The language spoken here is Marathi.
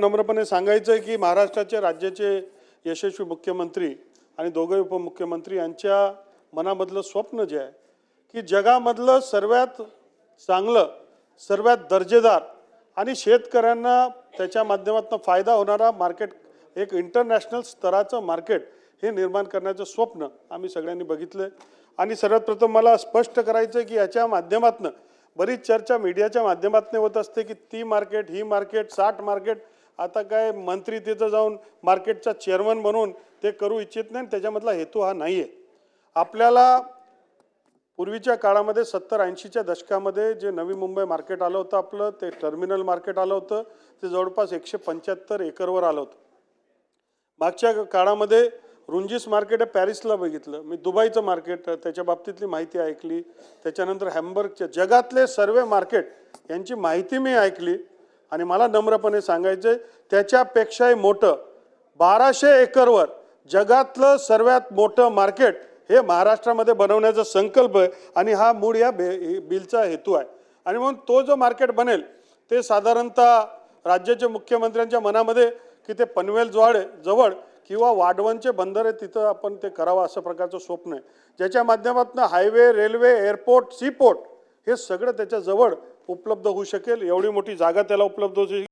नम्रपणे सांगायचं आहे की महाराष्ट्राचे राज्याचे यशस्वी मुख्यमंत्री आणि दोघे उपमुख्यमंत्री यांच्या मनामधलं स्वप्न जे आहे की जगामधलं सर्वात चांगलं सर्वात दर्जेदार आणि शेतकऱ्यांना त्याच्या माध्यमातून फायदा होणारा मार्केट, एक इंटरनॅशनल स्तराचं मार्केट हे निर्माण करण्याचं स्वप्न आम्ही सगळ्यांनी बघितलं। आणि सर्वात प्रथम मला स्पष्ट करायचं आहे की याच्या माध्यमातून बरीच चर्चा मीडियाच्या माध्यमातून होत असते की ती मार्केट ही मार्केट 60 मार्केट, आता काय मंत्री तिथं जाऊन मार्केटचा चेअरमन म्हणून ते करू इच्छित नाही। त्याच्यामधला हेतू हा नाही आहे। आपल्याला पूर्वीच्या काळामध्ये 70-80च्या दशकामध्ये जे नवी मुंबई मार्केट आलं होतं, आपलं ते टर्मिनल मार्केट आलं होतं, ते जवळपास 175 एकरवर आलं होतं। मागच्या काळामध्ये रुंजीस मार्केट आहे पॅरिसला बघितलं मी, दुबईचं मार्केट त्याच्या बाबतीतली माहिती ऐकली, त्याच्यानंतर हॅम्बर्गच्या जगातले सर्व मार्केट यांची माहिती मी ऐकली आणि मला नम्रपणे सांगायचं त्याच्यापेक्षाही मोठं 1200 एकरवर जगातलं सर्वात मोठं मार्केट हे महाराष्ट्रामध्ये बनवण्याचा संकल्प आहे आणि हा मूळ या बिलचा हेतू आहे। आणि म्हणून तो जो मार्केट बनेल ते साधारणतः राज्याच्या मुख्यमंत्र्यांच्या मनामध्ये की ते पनवेल जवळ किंवा वाढवणचे बंदर आहे तिथं आपण ते करावं असं प्रकारचं स्वप्न आहे, ज्याच्या माध्यमातून हायवे, रेल्वे, एअरपोर्ट, सीपोर्ट हे सगळं त्याच्या जवळ उपलब्ध होऊ शकेल, एवढी मोठी जागा त्याला उपलब्ध होऊ शकेल।